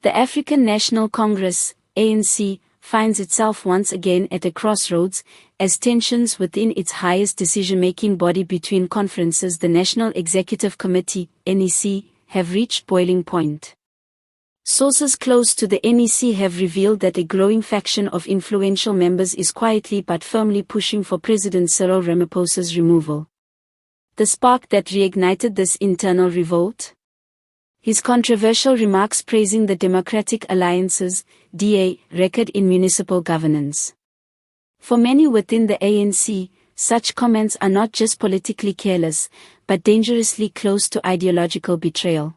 The African National Congress, ANC, finds itself once again at a crossroads, as tensions within its highest decision-making body between conferences, the National Executive Committee, NEC, have reached boiling point. Sources close to the NEC have revealed that a growing faction of influential members is quietly but firmly pushing for President Cyril Ramaphosa's removal. The spark that reignited this internal revolt? His controversial remarks praising the Democratic Alliance's DA record in municipal governance. For many within the ANC, such comments are not just politically careless, but dangerously close to ideological betrayal.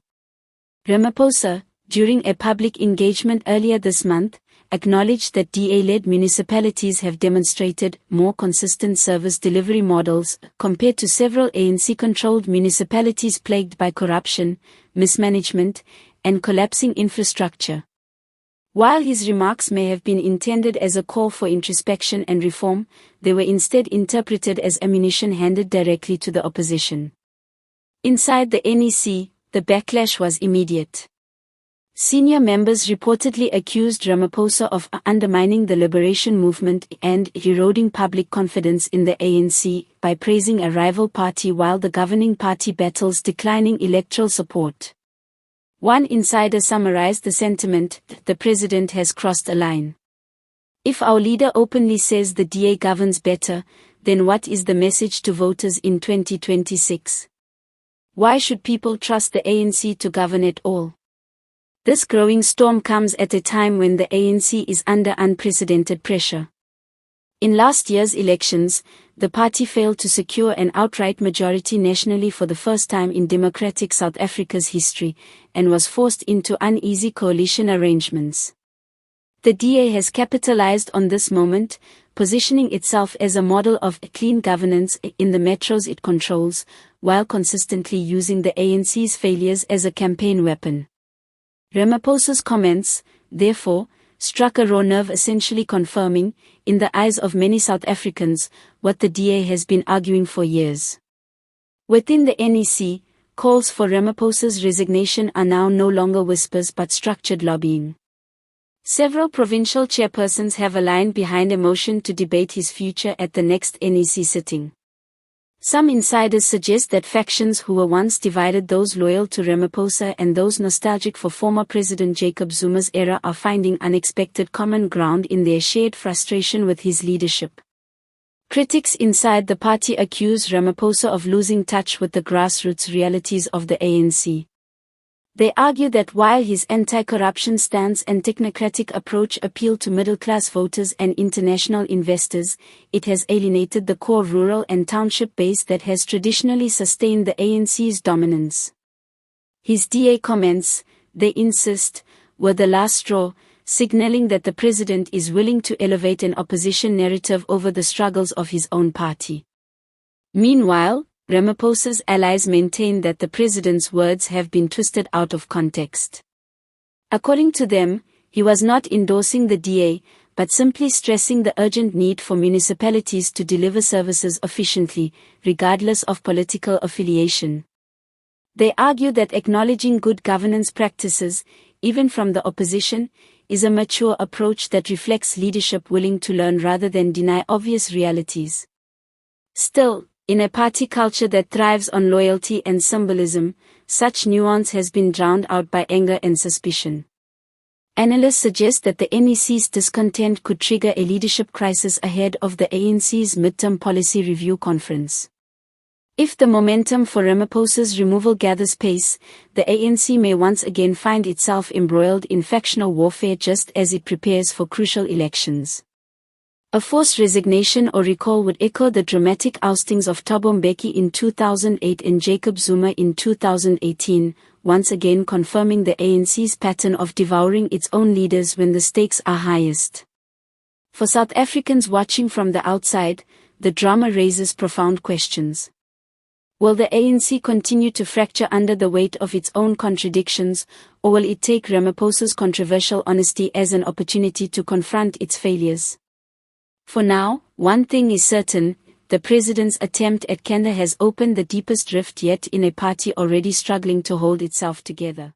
Ramaphosa, during a public engagement earlier this month, acknowledged that DA-led municipalities have demonstrated more consistent service delivery models compared to several ANC-controlled municipalities plagued by corruption, mismanagement, and collapsing infrastructure. While his remarks may have been intended as a call for introspection and reform, they were instead interpreted as ammunition handed directly to the opposition. Inside the NEC, the backlash was immediate. Senior members reportedly accused Ramaphosa of undermining the liberation movement and eroding public confidence in the ANC by praising a rival party while the governing party battles declining electoral support. One insider summarized the sentiment: "The president has crossed a line. If our leader openly says the DA governs better, then what is the message to voters in 2026? Why should people trust the ANC to govern at all?" This growing storm comes at a time when the ANC is under unprecedented pressure. In last year's elections, the party failed to secure an outright majority nationally for the first time in democratic South Africa's history, and was forced into uneasy coalition arrangements. The DA has capitalized on this moment, positioning itself as a model of clean governance in the metros it controls, while consistently using the ANC's failures as a campaign weapon. Ramaphosa's comments, therefore, struck a raw nerve, essentially confirming, in the eyes of many South Africans, what the DA has been arguing for years. Within the NEC, calls for Ramaphosa's resignation are now no longer whispers but structured lobbying. Several provincial chairpersons have aligned behind a motion to debate his future at the next NEC sitting. Some insiders suggest that factions who were once divided, those loyal to Ramaphosa and those nostalgic for former President Jacob Zuma's era, are finding unexpected common ground in their shared frustration with his leadership. Critics inside the party accuse Ramaphosa of losing touch with the grassroots realities of the ANC. They argue that while his anti-corruption stance and technocratic approach appeal to middle-class voters and international investors, it has alienated the core rural and township base that has traditionally sustained the ANC's dominance. His DA comments, they insist, were the last straw, signaling that the president is willing to elevate an opposition narrative over the struggles of his own party. Meanwhile, Ramaphosa's allies maintain that the president's words have been twisted out of context. According to them, he was not endorsing the DA, but simply stressing the urgent need for municipalities to deliver services efficiently, regardless of political affiliation. They argue that acknowledging good governance practices, even from the opposition, is a mature approach that reflects leadership willing to learn rather than deny obvious realities. Still, in a party culture that thrives on loyalty and symbolism, such nuance has been drowned out by anger and suspicion. Analysts suggest that the NEC's discontent could trigger a leadership crisis ahead of the ANC's midterm policy review conference. If the momentum for Ramaphosa's removal gathers pace, the ANC may once again find itself embroiled in factional warfare just as it prepares for crucial elections. A forced resignation or recall would echo the dramatic oustings of Thabo Mbeki in 2008 and Jacob Zuma in 2018, once again confirming the ANC's pattern of devouring its own leaders when the stakes are highest. For South Africans watching from the outside, the drama raises profound questions. Will the ANC continue to fracture under the weight of its own contradictions, or will it take Ramaphosa's controversial honesty as an opportunity to confront its failures? For now, one thing is certain: the president's attempt at candor has opened the deepest rift yet in a party already struggling to hold itself together.